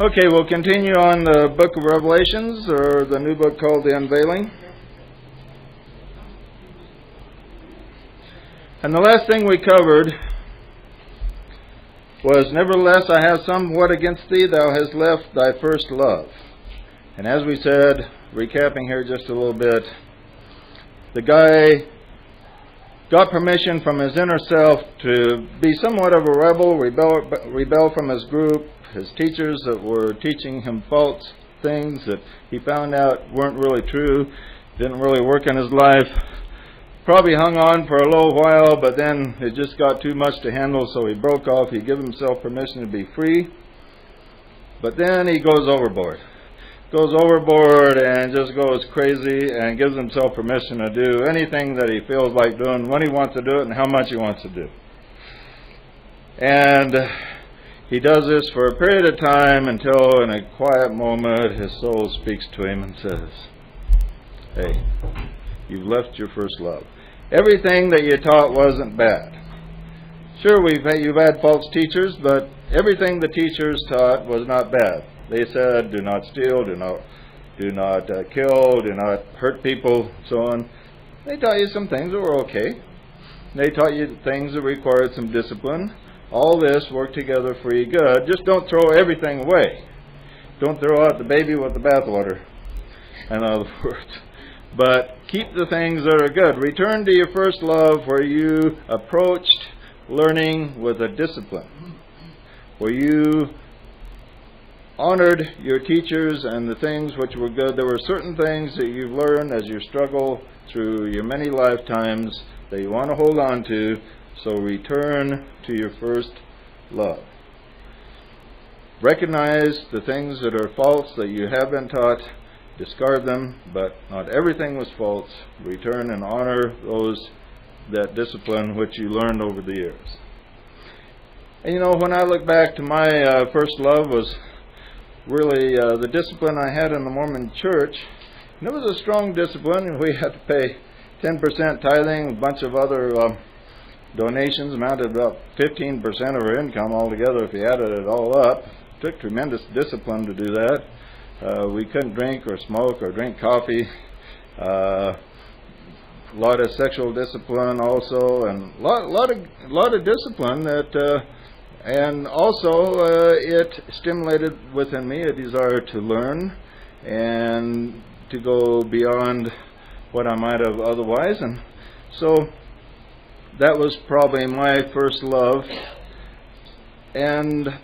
Okay, we'll continue on the book of Revelations, or the new book called the Unvailing. And the last thing we covered was, nevertheless, I have somewhat against thee, thou hast left thy first love. And as we said, recapping here just a little bit, the guy got permission from his inner self to be somewhat of a rebel, rebel from his group, his teachers that were teaching him false things that he found out weren't really true, didn't really work in his life. Probably hung on for a little while, but then it just got too much to handle, so he broke off. He gave himself permission to be free. But then he goes overboard. Goes overboard and just goes crazy and gives himself permission to do anything that he feels like doing, when he wants to do it, and how much he wants to do. And he does this for a period of time until, in a quiet moment, his soul speaks to him and says, "Hey, you've left your first love. Everything that you taught wasn't bad. Sure, you've had false teachers, but everything the teachers taught was not bad. They said, do not steal, do not kill, do not hurt people, so on. They taught you some things that were okay. They taught you things that required some discipline. All this worked together for your good. Just don't throw everything away. Don't throw out the baby with the bathwater, in other words. But keep the things that are good. Return to your first love, where you approached learning with a discipline, where you honored your teachers and the things which were good. There were certain things that you've learned as you struggle through your many lifetimes that you want to hold on to, so return to your first love. Recognize the things that are false that you have been taught, discard them, but not everything was false. Return and honor that discipline which you learned over the years. And you know, when I look back to my first love was really the discipline I had in the Mormon church. And it was a strong discipline. We had to pay 10% tithing, a bunch of other donations, amounted to about 15% of our income altogether if you added it all up. It took tremendous discipline to do that. We couldn't drink or smoke or drink coffee. A lot of sexual discipline also, and a lot of discipline that and also it stimulated within me a desire to learn and to go beyond what I might have otherwise. And so that was probably my first love. And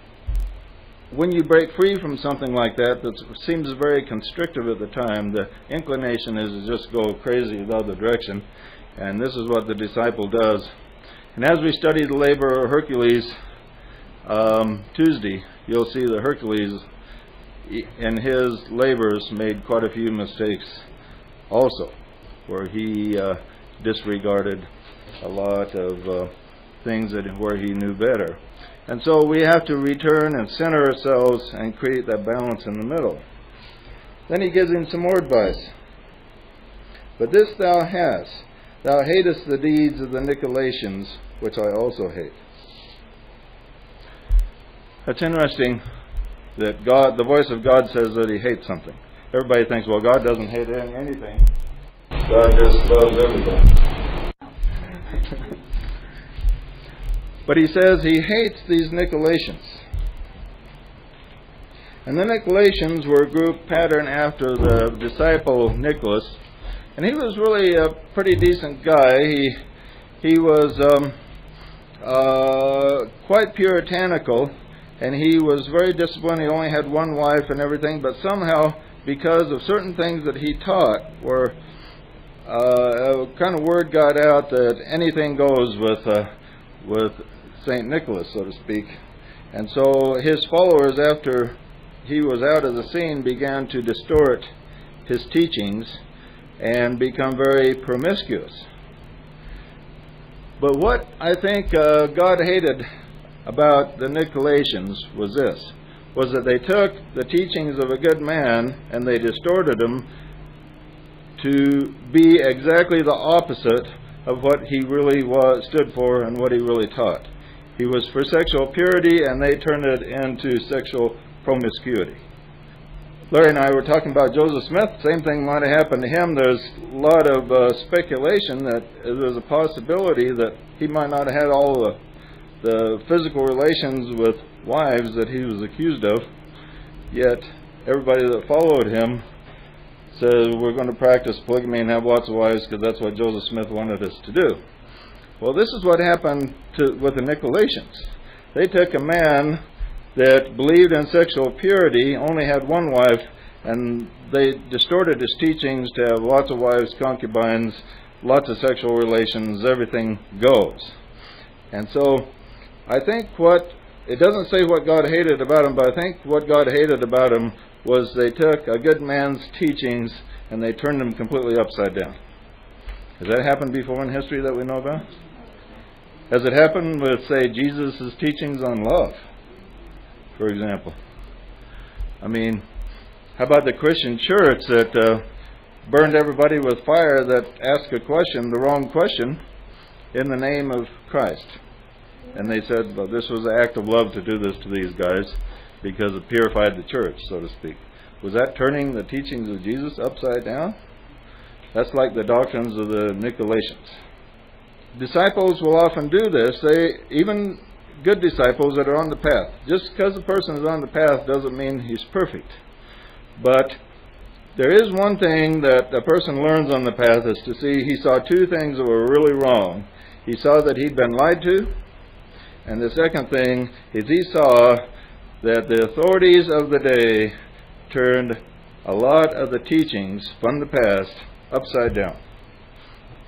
when you break free from something like that, that seems very constrictive at the time, the inclination is to just go crazy the other direction. And this is what the disciple does. And as we study the labor of Hercules, Tuesday, you'll see that Hercules in his labors made quite a few mistakes also, where he disregarded a lot of things where he knew better. And so we have to return and center ourselves and create that balance in the middle. Then he gives him some more advice. But this thou hast, thou hatest the deeds of the Nicolaitans, which I also hate. It's interesting that the voice of God says that he hates something. Everybody thinks, well, God doesn't hate anything. God just loves everything. But he says he hates these Nicolaitans. And the Nicolaitans were a group patterned after the disciple Nicholas. And he was really a pretty decent guy. He was quite puritanical. And he was very disciplined. He only had one wife and everything, but somehow, because of certain things that he taught, where kind of word got out that anything goes with St. Nicholas, so to speak. And so his followers, after he was out of the scene, began to distort his teachings and become very promiscuous. But what I think God hated about the Nicolaitans was this, was that they took the teachings of a good man and they distorted them to be exactly the opposite of what he really stood for and what he really taught. He was for sexual purity, and they turned it into sexual promiscuity. Larry and I were talking about Joseph Smith. Same thing might have happened to him. There's a lot of speculation that there's a possibility that he might not have had all the physical relations with wives that he was accused of, yet everybody that followed him says we're going to practice polygamy and have lots of wives because that's what Joseph Smith wanted us to do. Well, this is what happened with the Nicolaitans. They took a man that believed in sexual purity, only had one wife, and they distorted his teachings to have lots of wives, concubines, lots of sexual relations, everything goes. And so I think it doesn't say what God hated about him, but I think what God hated about him was they took a good man's teachings and they turned them completely upside down. Has that happened before in history that we know about? Has it happened with, say, Jesus' teachings on love, for example? I mean, how about the Christian church that burned everybody with fire that asked a question, the wrong question, in the name of Christ? And they said, well, this was an act of love to do this to these guys because it purified the church, so to speak. Was that turning the teachings of Jesus upside down? That's like the doctrines of the Nicolaitans. Disciples will often do this. Even good disciples that are on the path. Just because a person is on the path doesn't mean he's perfect. But there is one thing that a person learns on the path is to see he saw two things that were really wrong. He saw that he'd been lied to, and the second thing is he saw that the authorities of the day turned a lot of the teachings from the past upside down.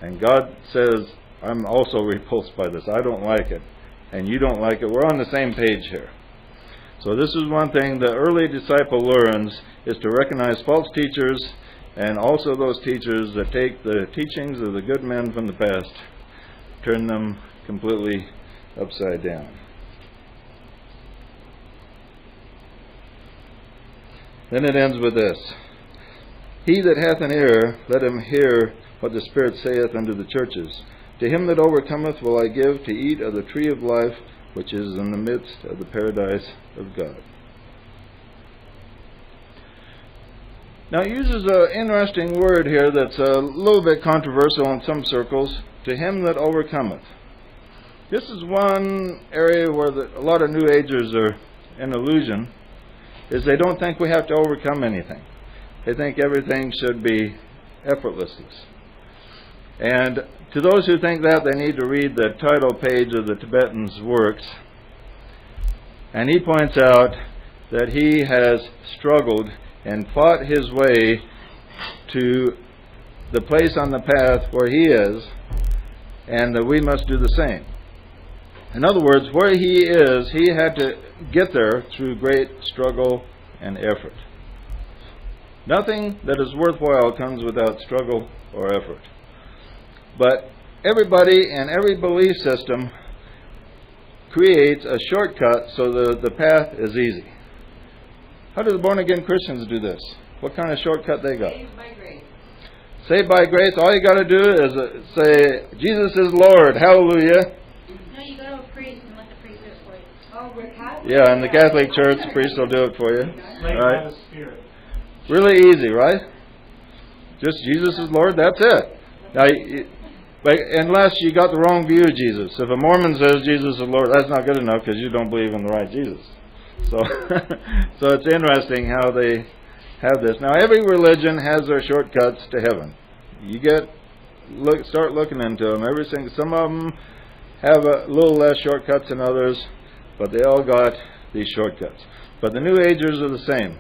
And God says, I'm also repulsed by this. I don't like it. And you don't like it. We're on the same page here. So this is one thing the early disciple learns, is to recognize false teachers and also those teachers that take the teachings of the good men from the past, turn them completely upside down. Then it ends with this. He that hath an ear, let him hear what the Spirit saith unto the churches. To him that overcometh will I give to eat of the tree of life, which is in the midst of the paradise of God. Now it uses an interesting word here that's a little bit controversial in some circles. To him that overcometh. This is one area where a lot of New Agers are in illusion, is they don't think we have to overcome anything. They think everything should be effortlessness. And to those who think that, they need to read the title page of the Tibetan's works. And he points out that he has struggled and fought his way to the place on the path where he is, and that we must do the same. In other words, where he is, he had to get there through great struggle and effort. Nothing that is worthwhile comes without struggle or effort. But everybody and every belief system creates a shortcut so the path is easy. How do the born-again Christians do this? What kind of shortcut they got? Saved by grace. Saved by grace, all you got to do is say, Jesus is Lord, hallelujah. No, you go to a priest and let the priest do it for you. Oh, we're Catholic? Yeah, in the Catholic Church, the priest will do it for you. Right? Spirit. Really easy, right? Just Jesus is Lord, that's it. Now, unless you got the wrong view of Jesus. If a Mormon says Jesus is Lord, that's not good enough because you don't believe in the right Jesus. So, so it's interesting how they have this. Now, every religion has their shortcuts to heaven. You start looking into them. Some of them have a little less shortcuts than others, but they all got these shortcuts. But the New Agers are the same.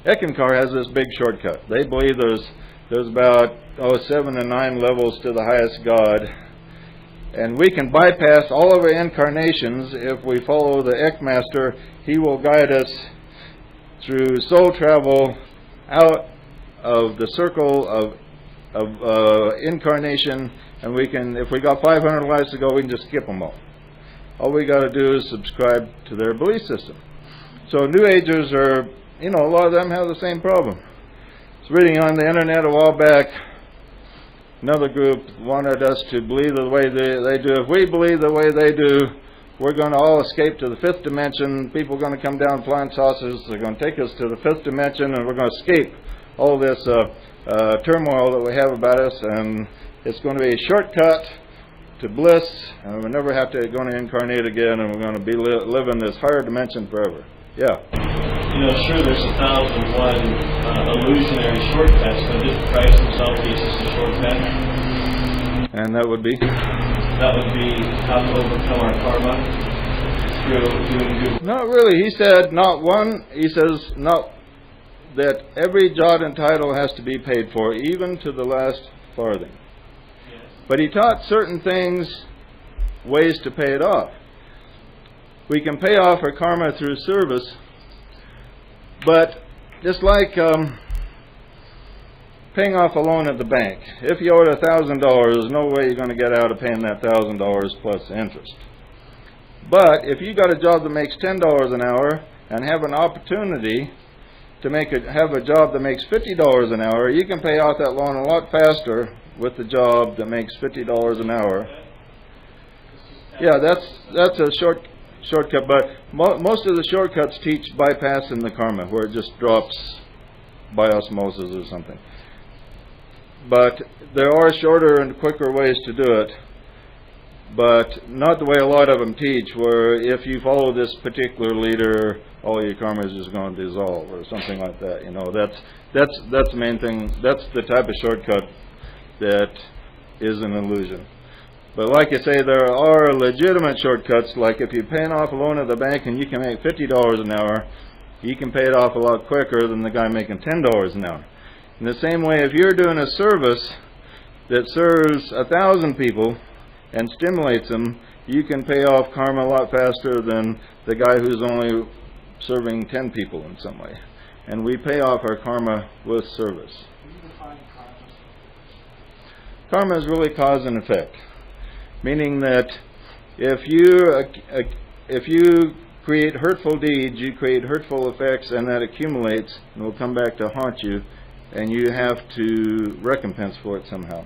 Eckankar has this big shortcut. They believe there's about 7 and 9 levels to the highest God, and we can bypass all of our incarnations if we follow the Eckmaster. He will guide us through soul travel out of the circle of incarnation, and we can, if we got 500 lives to go, we can just skip them all. All we got to do is subscribe to their belief system. So New Agers are, a lot of them have the same problem. I was reading on the internet a while back, another group wanted us to believe the way they do. If we believe the way they do, we're going to all escape to the fifth dimension. People are going to come down flying saucers. They're going to take us to the fifth dimension, and we're going to escape all this turmoil that we have about us, and it's going to be a shortcut to bliss, and we'll never have to going to incarnate again, and we're going to be live in this higher dimension forever. Yeah. You know, sure, there's 1,001 illusionary shortcuts, but did Christ himself teach us a shortcut? And that would be? That would be how to overcome our karma through doing good. Not really. He said not one. He says not that every jot and tittle has to be paid for, even to the last farthing. Yes. But he taught certain things, ways to pay it off. We can pay off our karma through service, but just like paying off a loan at the bank. If you owed $1,000, there's no way you're going to get out of paying that $1,000 plus interest. But if you got a job that makes $10 an hour and have an opportunity to have a job that makes $50 an hour, you can pay off that loan a lot faster with the job that makes $50 an hour. Yeah, that's a shortcut, but most of the shortcuts teach bypassing the karma, where it just drops by osmosis or something. But there are shorter and quicker ways to do it, but not the way a lot of them teach, where if you follow this particular leader, all your karma is just going to dissolve or something like that. You know, that's the main thing. That's the type of shortcut that is an illusion. But like I say, there are legitimate shortcuts, like if you're paying off a loan at the bank and you can make $50 an hour, you can pay it off a lot quicker than the guy making $10 an hour. In the same way, if you're doing a service that serves 1,000 people and stimulates them, you can pay off karma a lot faster than the guy who's only serving 10 people in some way. And we pay off our karma with service. Karma is really cause and effect, meaning that if you create hurtful deeds, you create hurtful effects, and that accumulates and will come back to haunt you, and you have to recompense for it somehow.